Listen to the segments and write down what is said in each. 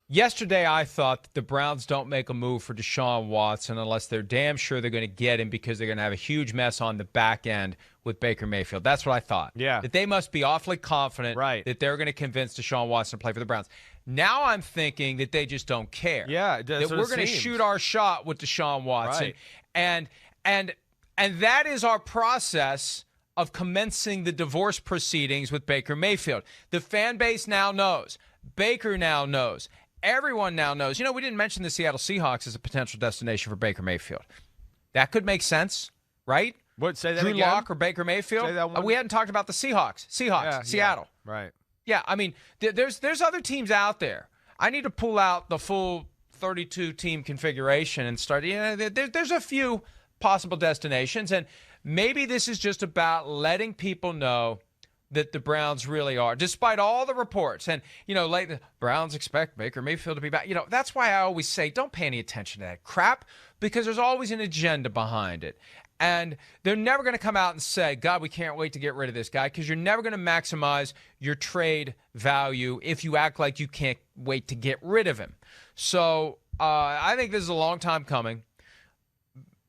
Yesterday, I thought that the Browns don't make a move for Deshaun Watson unless they're damn sure they're going to get him because they're going to have a huge mess on the back end with Baker Mayfield. That's what I thought. Yeah. That they must be awfully confident Right. that they're going to convince Deshaun Watson to play for the Browns. Now I'm thinking that they just don't care. Yeah, that we're going to shoot our shot with Deshaun Watson. Right. And that is our process of commencing the divorce proceedings with Baker Mayfield. The fan base now knows. Baker now knows. Everyone now knows. We didn't mention the Seattle Seahawks as a potential destination for Baker Mayfield. That could make sense, right? What, say that Drew again? Lock or Baker Mayfield? Say that one. We hadn't talked about the Seahawks. Seattle. Yeah, right. Yeah, I mean, there's other teams out there. I need to pull out the full 32-team configuration and start. There's a few possible destinations, and maybe this is just about letting people know that the Browns really are, despite all the reports. And, like the Browns expect Baker Mayfield to be back. That's why I always say don't pay any attention to that crap because there's always an agenda behind it. And they're never going to come out and say, God, we can't wait to get rid of this guy, because you're never going to maximize your trade value if you act like you can't wait to get rid of him. So I think this is a long time coming.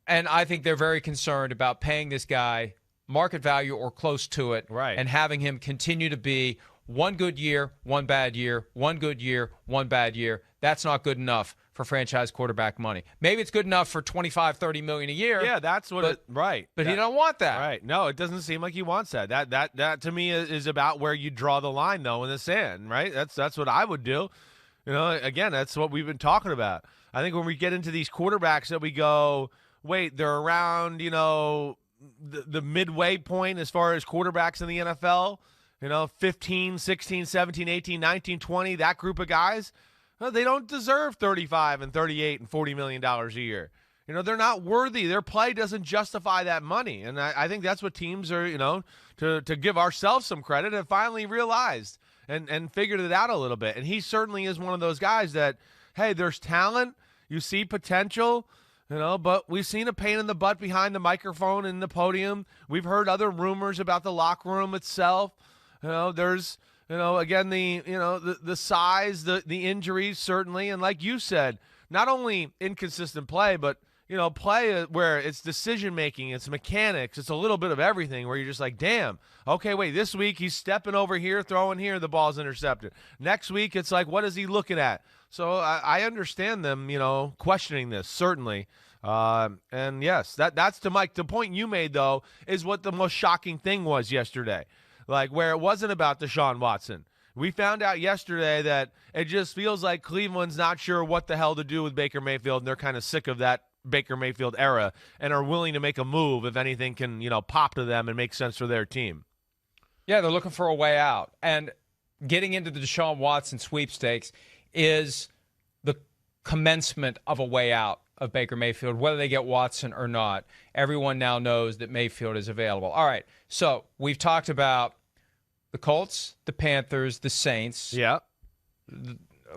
And I think they're very concerned about paying this guy market value or close to it, right, and having him continue to be one good year, one bad year, one good year, one bad year. That's not good enough for franchise quarterback money. Maybe it's good enough for $25, $30 million a year. Yeah, that's what right. But he don't want that. Right. No, it doesn't seem like he wants that. That to me is about where you draw the line, though, in the sand, right? That's what I would do. Again, that's what we've been talking about. I think when we get into these quarterbacks that we go, wait, they're around, the midway point as far as quarterbacks in the NFL, 15, 16, 17, 18, 19, 20, that group of guys, they don't deserve 35 and 38 and $40 million a year. They're not worthy. Their play doesn't justify that money. And I think that's what teams are, to give ourselves some credit, have finally realized and figured it out a little bit. And he certainly is one of those guys that, hey, there's talent, you see potential, but we've seen a pain in the butt behind the microphone and the podium. We've heard other rumors about the locker room itself. There's, again, the size, the injuries, certainly. And like you said, not only inconsistent play, but, play where it's decision-making, it's mechanics, it's a little bit of everything where you're just like, damn, okay, wait, this week he's stepping over here, throwing here, the ball's intercepted. Next week, it's like, what is he looking at? So I understand them, questioning this, certainly. And yes, that's to Mike. The point you made, though, is what the most shocking thing was yesterday, like where it wasn't about Deshaun Watson. We found out yesterday that it just feels like Cleveland's not sure what the hell to do with Baker Mayfield, and they're kind of sick of that Baker Mayfield era and are willing to make a move if anything can, pop to them and make sense for their team. Yeah, they're looking for a way out. And getting into the Deshaun Watson sweepstakes is the commencement of a way out of Baker Mayfield, whether they get Watson or not. Everyone now knows that Mayfield is available. All right, so we've talked about the Colts, the Panthers, the Saints. Yeah.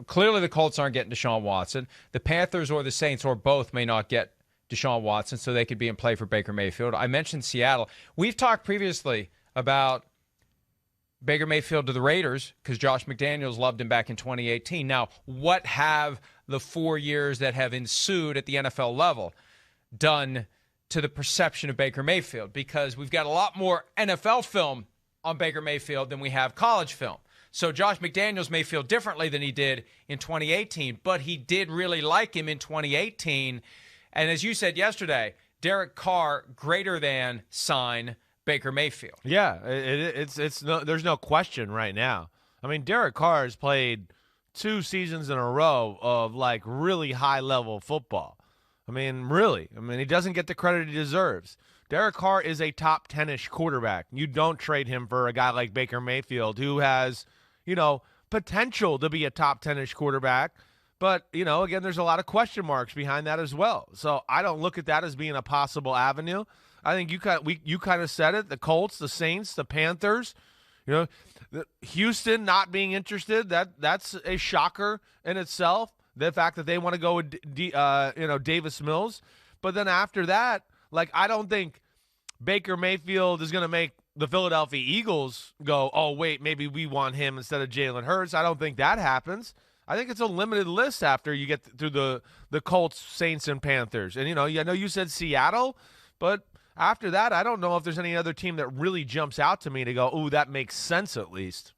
Clearly the Colts aren't getting Deshaun Watson. The Panthers or the Saints or both may not get Deshaun Watson, so they could be in play for Baker Mayfield. I mentioned Seattle. We've talked previously about Baker Mayfield to the Raiders because Josh McDaniels loved him back in 2018. Now, what have the 4 years that have ensued at the NFL level done to the perception of Baker Mayfield? Because we've got a lot more NFL film on Baker Mayfield than we have college film. So Josh McDaniels may feel differently than he did in 2018, but he did really like him in 2018. And as you said yesterday, Derek Carr greater than sign Baker Mayfield. Yeah, it's no, there's no question right now. I mean, Derek Carr has played 2 seasons in a row of like really high level football. I mean, really. I mean, he doesn't get the credit he deserves. Derek Carr is a top 10-ish quarterback. You don't trade him for a guy like Baker Mayfield who has, potential to be a top 10-ish quarterback. But, again, there's a lot of question marks behind that as well. So I don't look at that as being a possible avenue. I think you kind of said it. The Colts, the Saints, the Panthers, Houston not being interested. That's a shocker in itself. The fact that they want to go with Davis Mills, but then after that, like I don't think Baker Mayfield is going to make the Philadelphia Eagles go, oh wait, maybe we want him instead of Jalen Hurts. I don't think that happens. I think it's a limited list after you get through the Colts, Saints, and Panthers. And, I know you said Seattle, but after that, I don't know if there's any other team that really jumps out to me to go, ooh, that makes sense at least.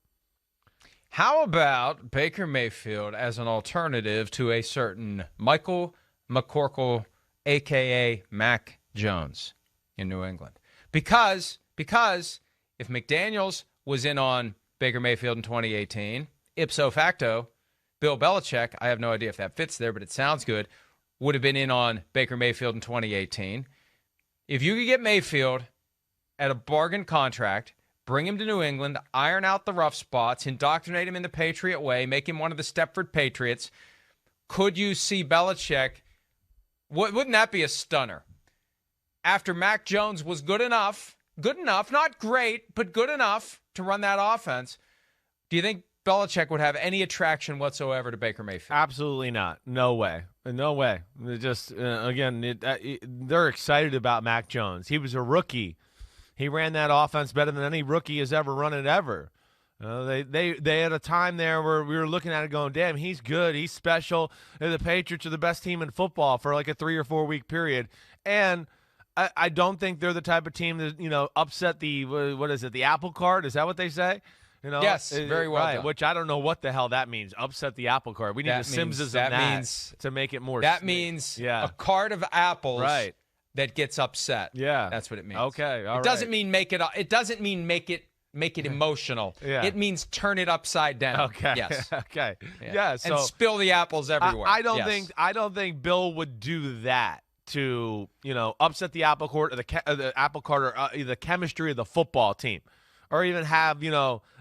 How about Baker Mayfield as an alternative to a certain Michael McCorkle, a.k.a. Mac Jones in New England? Because if McDaniels was in on Baker Mayfield in 2018, ipso facto, Bill Belichick, I have no idea if that fits there, but it sounds good, would have been in on Baker Mayfield in 2018. If you could get Mayfield at a bargain contract, bring him to New England, iron out the rough spots, indoctrinate him in the Patriot way, make him one of the Stepford Patriots, could you see Belichick? Wouldn't that be a stunner? After Mac Jones was good enough, not great, but good enough to run that offense, do you think Belichick would have any attraction whatsoever to Baker Mayfield? Absolutely not. No way. No way. Just, again, they're excited about Mac Jones. He was a rookie. He ran that offense better than any rookie has ever run it ever. They had a time there where we were looking at it going, damn, he's good. He's special. The Patriots are the best team in football for like a 3 or 4 week period. And I don't think they're the type of team that, upset the, what is it, the apple cart? Is that what they say? Yes, very well right, done. which I don't know what the hell that means. Upset the apple cart. We need a Simpsons of that to make it more. That means a cart of apples that gets upset. Yeah, that's what it means. Okay, all right. It doesn't mean make it. It doesn't mean make it emotional. Yeah. It means turn it upside down. Okay. Yes. Okay. Yeah. So, and spill the apples everywhere. I don't think Bill would do that to upset the apple cart or the apple cart or the chemistry of the football team, or even have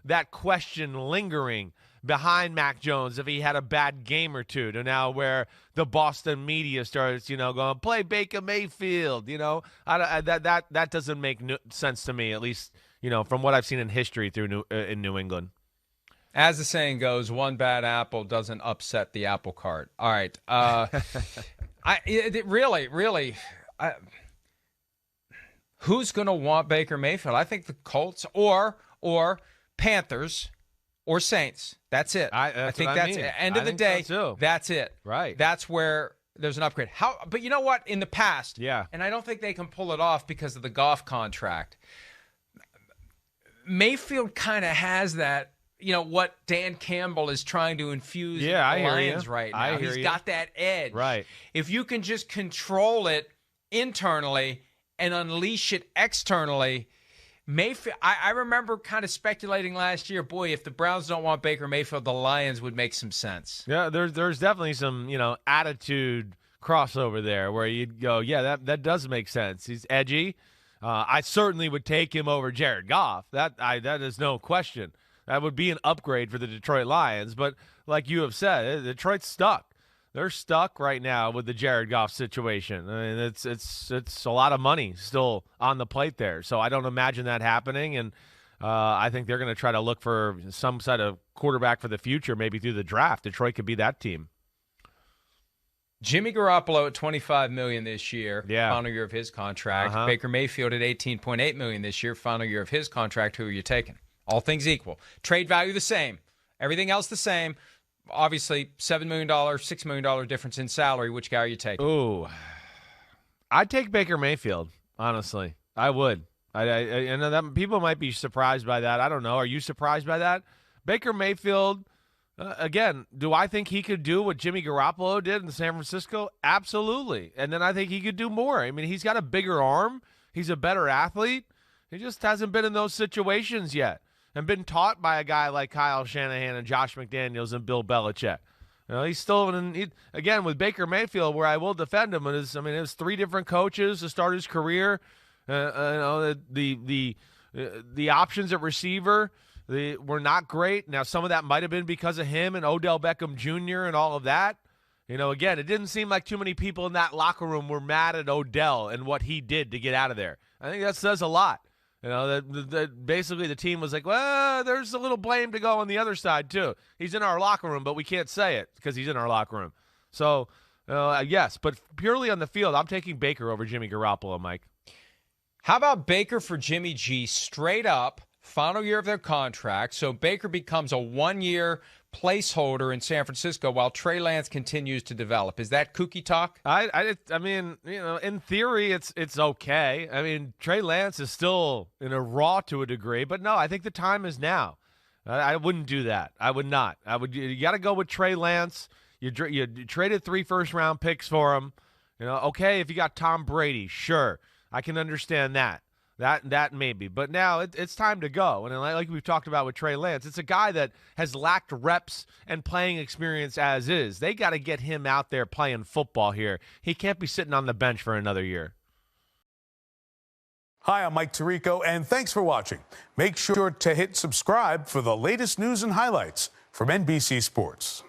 that question lingering behind Mac Jones if he had a bad game or two, to now where the Boston media starts, going, play Baker Mayfield. That doesn't make sense to me, at least, from what I've seen in history through in New England. As the saying goes, one bad apple doesn't upset the apple cart. All right. Really, who's going to want Baker Mayfield? I think the Colts or Panthers or Saints. That's it. I think that's it. End of the day, that's it. Right. That's where there's an upgrade. But you know what? In the past, yeah, and I don't think they can pull it off because of the Goff contract, Mayfield kind of has that, what Dan Campbell is trying to infuse in the Lions right now. He's got that edge. Right. If you can just control it internally and unleash it externally, Mayfield, I remember kind of speculating last year, boy, if the Browns don't want Baker Mayfield, the Lions would make some sense. Yeah, there's definitely some, attitude crossover there where you'd go, yeah, that does make sense. He's edgy. I certainly would take him over Jared Goff. That is no question. That would be an upgrade for the Detroit Lions. But like you have said, Detroit's stuck. They're stuck right now with the Jared Goff situation. I mean, it's a lot of money still on the plate there. So I don't imagine that happening. And I think they're going to try to look for some sort of quarterback for the future, maybe through the draft. Detroit could be that team. Jimmy Garoppolo at $25 million this year, final year of his contract. Baker Mayfield at $18.8 million this year, final year of his contract. Who are you taking? All things equal. Trade value the same. Everything else the same. Obviously, $7 million, $6 million difference in salary. Which guy are you taking? Ooh, I'd take Baker Mayfield, honestly. I would. I know that people might be surprised by that. I don't know. Are you surprised by that? Baker Mayfield, again, do I think he could do what Jimmy Garoppolo did in San Francisco? Absolutely. And then I think he could do more. I mean, he's got a bigger arm. He's a better athlete. He just hasn't been in those situations yet and been taught by a guy like Kyle Shanahan and Josh McDaniels and Bill Belichick. He's still again with Baker Mayfield, where I will defend him. It was 3 different coaches to start his career. The options at receiver were not great. Now some of that might have been because of him and Odell Beckham Jr. and all of that. Again, it didn't seem like too many people in that locker room were mad at Odell and what he did to get out of there. I think that says a lot. That basically the team was like, well, there's a little blame to go on the other side, too. He's in our locker room, but we can't say it because he's in our locker room. So, yes, but purely on the field, I'm taking Baker over Jimmy Garoppolo, Mike. How about Baker for Jimmy G straight up, final year of their contract? So Baker becomes a 1-year placeholder in San Francisco while Trey Lance continues to develop. Is that kooky talk? I mean, in theory, it's okay. I mean, Trey Lance is still in a raw to a degree, but no, I think the time is now. I wouldn't do that. I would not. You got to go with Trey Lance. You traded 3 first-round picks for him. Okay, if you got Tom Brady, sure, I can understand that. That maybe. But now it's time to go. And like we've talked about with Trey Lance, it's a guy that has lacked reps and playing experience as is. They got to get him out there playing football here. He can't be sitting on the bench for another year. Hi, I'm Mike Tirico, and thanks for watching. Make sure to hit subscribe for the latest news and highlights from NBC Sports.